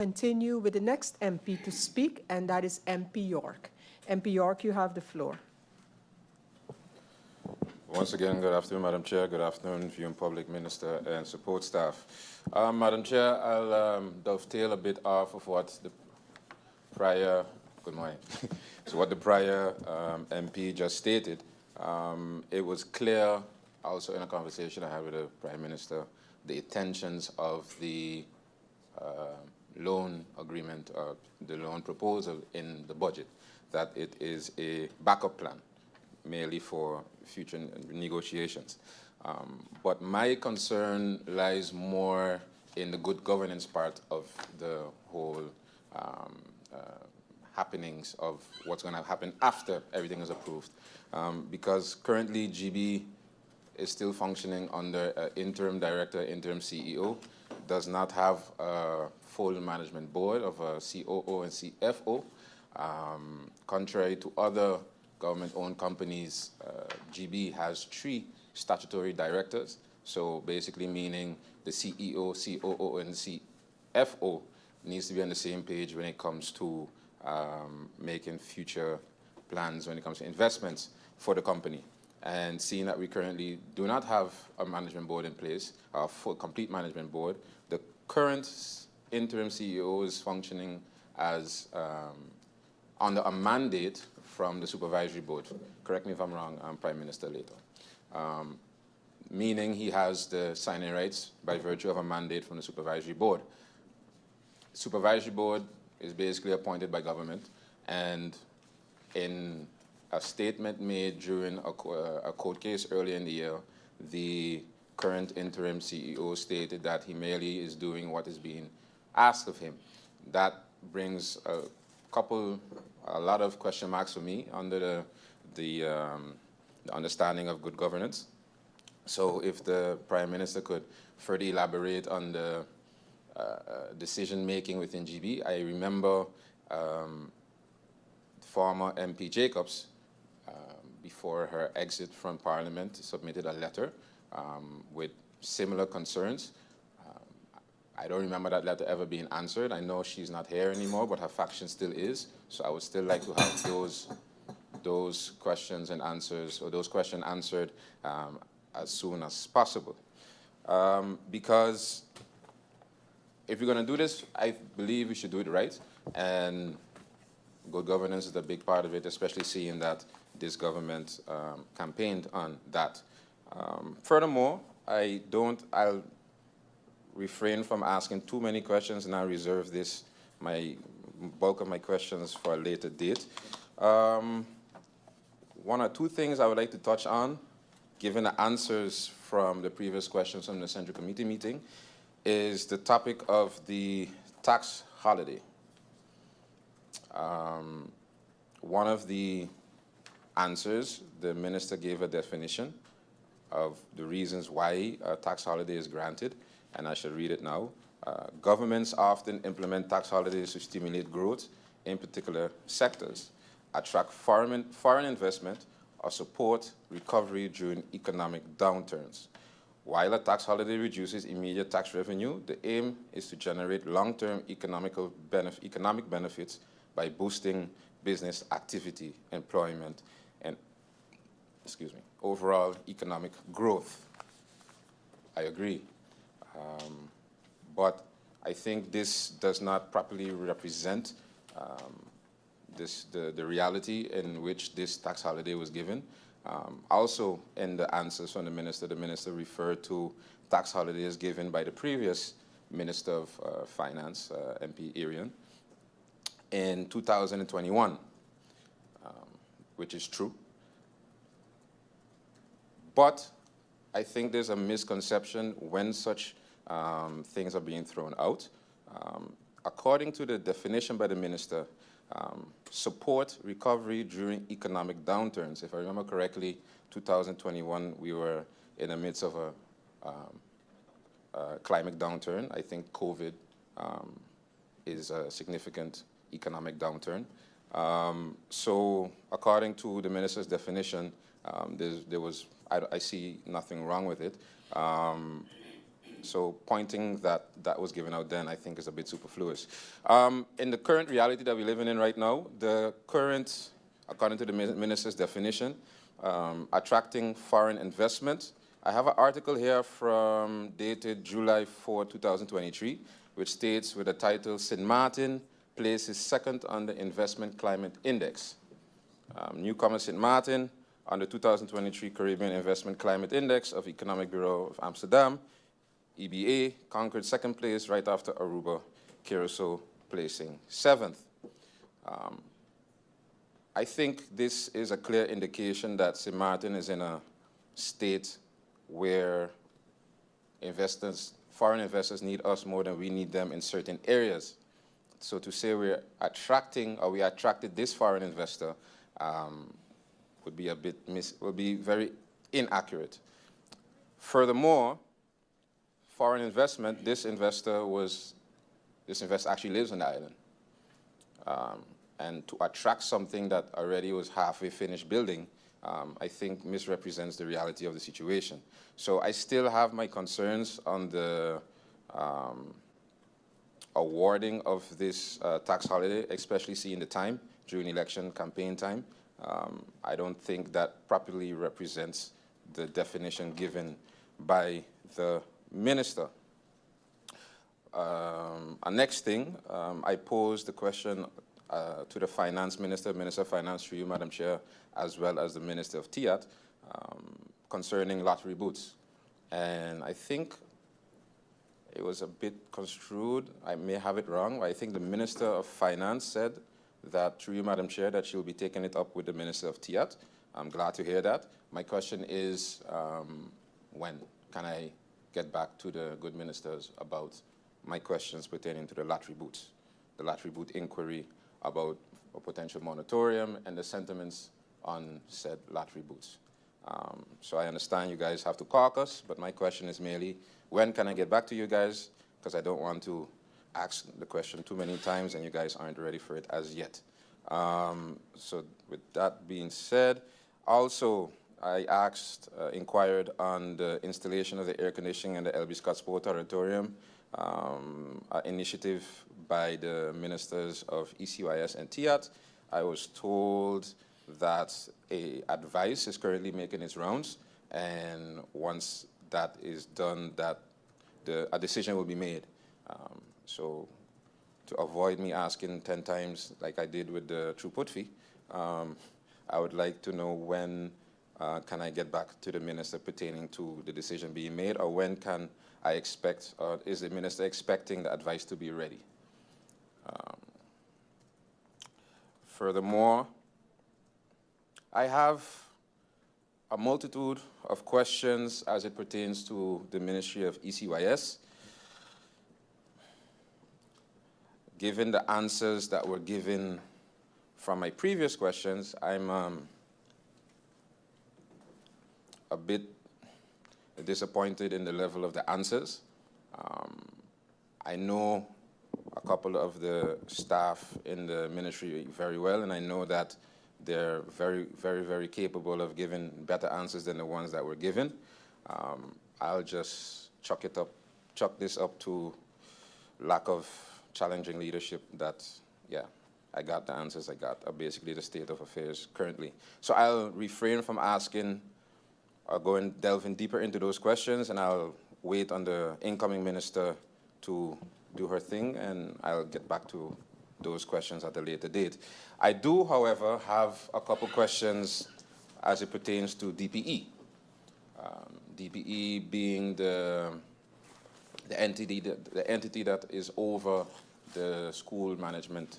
Continue with the next MP to speak, and that is MP York. MP York, you have the floor. Once again, good afternoon, Madam Chair. Good afternoon, viewing public, Minister, and support staff. Madam Chair, I'll dovetail a bit off of what the prior, good morning, so what the prior MP just stated. It was clear, also in a conversation I had with the Prime Minister, the intentions of the loan agreement, the loan proposal in the budget, that it is a backup plan, merely for future negotiations. But my concern lies more in the good governance part of the whole happenings of what's going to happen after everything is approved. Because currently GB is still functioning under interim director, interim CEO, does not have a full management board of a COO and CFO. Contrary to other government-owned companies, GB has 3 statutory directors, so basically meaning the CEO, COO, and CFO needs to be on the same page when it comes to making future plans when it comes to investments for the company. And seeing that we currently do not have a management board in place, a full, complete management board, the current interim CEO is functioning as under a mandate from the supervisory board. Correct me if I'm wrong, Prime Minister later. Meaning he has the signing rights by virtue of a mandate from the supervisory board. Supervisory board is basically appointed by government, and in a statement made during a court case earlier in the year, the current interim CEO stated that he merely is doing what is being asked of him. That brings a lot of question marks for me under the understanding of good governance. So if the Prime Minister could further elaborate on the decision-making within GB. I remember former MP Jacobs, before her exit from Parliament, submitted a letter with similar concerns. I don't remember that letter ever being answered. I know she's not here anymore, but her faction still is. So I would still like to have those questions and answers, or those questions answered as soon as possible. Because if you're going to do this, I believe we should do it right. And good governance is a big part of it, especially seeing that this government campaigned on that. Furthermore, I'll refrain from asking too many questions, and I'll reserve my bulk of my questions for a later date. One or two things I would like to touch on, given the answers from the previous questions from the Central Committee meeting, is the topic of the tax holiday. One of the answers, the minister gave a definition of the reasons why a tax holiday is granted, and I shall read it now. Governments often implement tax holidays to stimulate growth in particular sectors, attract foreign investment, or support recovery during economic downturns. While a tax holiday reduces immediate tax revenue, the aim is to generate long-term economic benefits by boosting business activity, employment, and overall economic growth. I agree. But I think this does not properly represent the reality in which this tax holiday was given. Also, in the answers from the minister referred to tax holidays given by the previous Minister of Finance, MP Arian, in 2021, which is true. But I think there's a misconception when such things are being thrown out. According to the definition by the minister, support recovery during economic downturns. If I remember correctly, 2021, we were in the midst of a climate downturn. I think COVID is a significant economic downturn. So according to the minister's definition, I see nothing wrong with it. So pointing that was given out then, I think, is a bit superfluous. In the current reality that we're living in right now, the current, according to the minister's definition, attracting foreign investment. I have an article here from dated July 4, 2023, which states with the title, St. Martin places second on the Investment Climate Index. Newcomer St. Martin on the 2023 Caribbean Investment Climate Index of Economic Bureau of Amsterdam, EBA, conquered second place right after Aruba, Curacao placing seventh. I think this is a clear indication that St. Martin is in a state where foreign investors need us more than we need them in certain areas. So to say we're attracting, or we attracted this foreign investor would be very inaccurate. Furthermore, foreign investment, this investor actually lives on the island. And to attract something that already was halfway finished building, I think misrepresents the reality of the situation. So I still have my concerns on the awarding of this tax holiday, especially seeing the time during election campaign time. I don't think that properly represents the definition given by the minister. Next thing, I posed the question to the Finance Minister, Minister of Finance, through you, Madam Chair, as well as the Minister of TIAT, concerning lottery booths. And I think it was a bit construed, I may have it wrong, but I think the Minister of Finance said that, through you, Madam Chair, that she'll be taking it up with the Minister of TIAT. I'm glad to hear that. My question is, when can I get back to the good ministers about my questions pertaining to the lottery booths, the lottery booth inquiry about a potential moratorium and the sentiments on said lottery booths. So I understand you guys have to caucus, but my question is merely, when can I get back to you guys? Because I don't want to ask the question too many times and you guys aren't ready for it as yet. So with that being said, also I inquired on the installation of the air conditioning and the LB Scott Sport Auditorium, an initiative by the ministers of ECYS and TIAT. I was told that advice is currently making its rounds, and once that is done, that a decision will be made. So to avoid me asking 10 times like I did with the throughput fee, I would like to know when can I get back to the minister pertaining to the decision being made, or when can I expect, or is the minister expecting the advice to be ready? Furthermore, I have a multitude of questions as it pertains to the Ministry of ECYS. Given the answers that were given from my previous questions, I'm a bit disappointed in the level of the answers. I know a couple of the staff in the ministry very well, and I know that they're very, very, very capable of giving better answers than the ones that were given. I'll just chalk this up to lack of challenging leadership that, yeah, I got the answers I got, basically the state of affairs currently. So I'll refrain from asking or going delving deeper into those questions, and I'll wait on the incoming minister to do her thing, and I'll get back to those questions at a later date. I do, however, have a couple questions as it pertains to DPE. DPE being the entity that is over the school management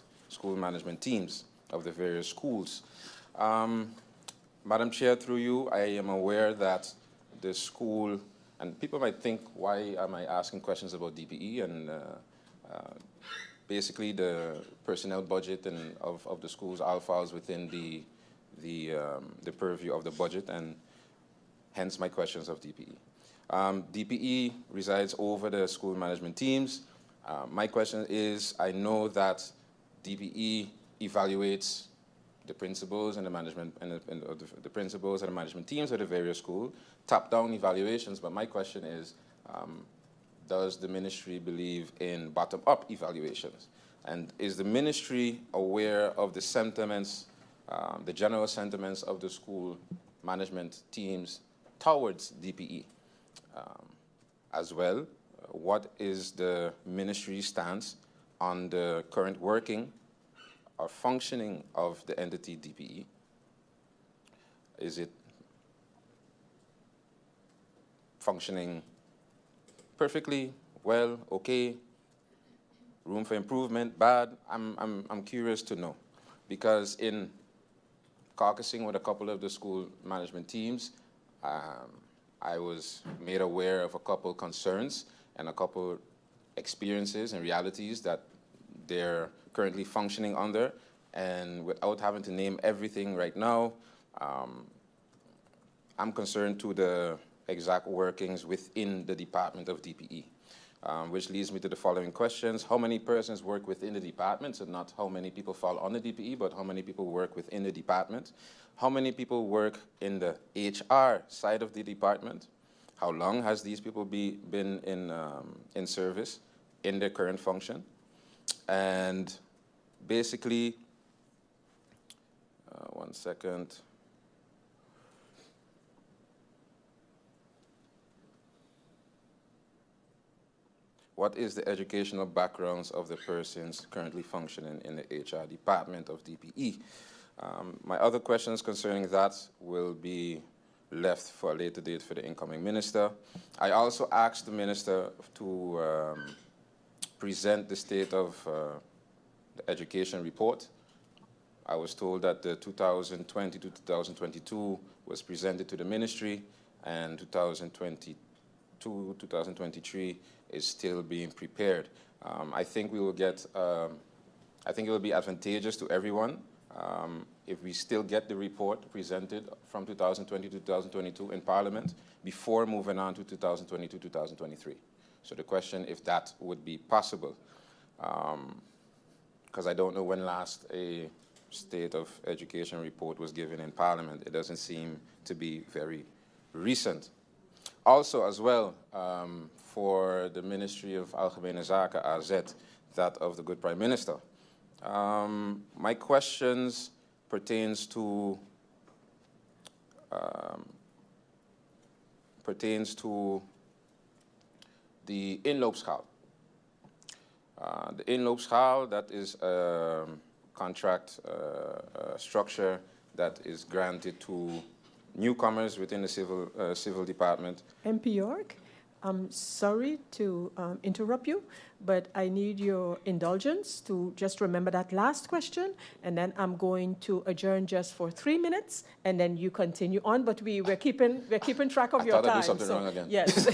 teams of the various schools. Madam Chair, through you, I am aware that the school, and people might think, why am I asking questions about DPE? And basically the personnel budget and of the schools all falls within the purview of the budget, and hence my questions of DPE. DPE resides over the school management teams. My question is, I know that DPE evaluates the principals and the management and the principals and the management teams of the various schools, top-down evaluations. But my question is, does the ministry believe in bottom-up evaluations? And is the ministry aware of the sentiments, the general sentiments of the school management teams towards DPE? As well, what is the ministry's stance on the current working or functioning of the entity DPE? Is it functioning perfectly, well, okay, room for improvement, bad? I'm curious to know, because in caucusing with a couple of the school management teams, I was made aware of a couple concerns and a couple experiences and realities that they're currently functioning under. And without having to name everything right now, I'm concerned to the exact workings within the department of DPE, which leads me to the following questions. How many persons work within the department? So not how many people fall on the DPE, but how many people work within the department? How many people work in the HR side of the department? How long has these people been in service in their current function? And basically, one second. What is the educational backgrounds of the persons currently functioning in the HR department of DPE? My other questions concerning that will be left for a later date for the incoming minister. I also asked the minister to present the state of the education report. I was told that the 2020 to 2022 was presented to the ministry, and 2022, 2023 is still being prepared. I think we will get, I think it will be advantageous to everyone if we still get the report presented from 2020 to 2022 in Parliament before moving on to 2022, 2023. So the question if that would be possible, because I don't know when last a State of Education report was given in Parliament. It doesn't seem to be very recent. Also, as well, for the Ministry of Algemene Zaken, AZ, that of the good Prime Minister. My questions pertains to the inloopschaal. The inloopschaal, that is a contract structure that is granted to newcomers within the civil department. MP York, I'm sorry to interrupt you, but I need your indulgence to just remember that last question, and then I'm going to adjourn just for 3 minutes, and then you continue on. But we're keeping track of your time. I thought I did something wrong again. Yes,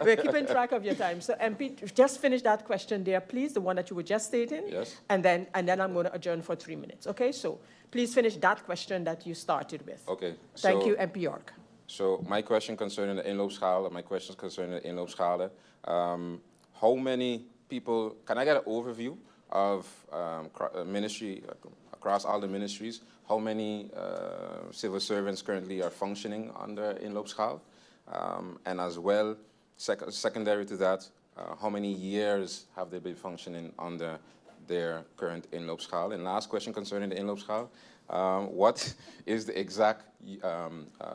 we're keeping track of your time. So MP, just finish that question there, please, the one that you were just stating. Yes. And then I'm going to adjourn for 3 minutes. Okay. So please finish that question that you started with. Okay. Thank you, MP York. So my question concerning the inloopschalen, my questions concerning the inloopschalen, how many people, can I get an overview of ministry, across all the ministries, how many civil servants currently are functioning under inloopschaal? And as well, secondary to that, how many years have they been functioning under their current inloopschaal? And last question concerning the inloopschaal, what is the exact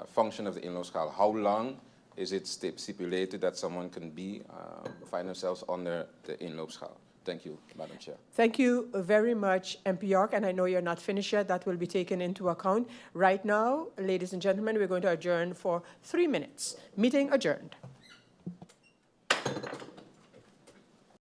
function of the inloopschaal? How long is it stipulated that someone can find themselves under the inloopschaal? Thank you, Madam Chair. Thank you very much, MP York, and I know you're not finished yet. That will be taken into account. Right now, ladies and gentlemen, we're going to adjourn for 3 minutes. Meeting adjourned.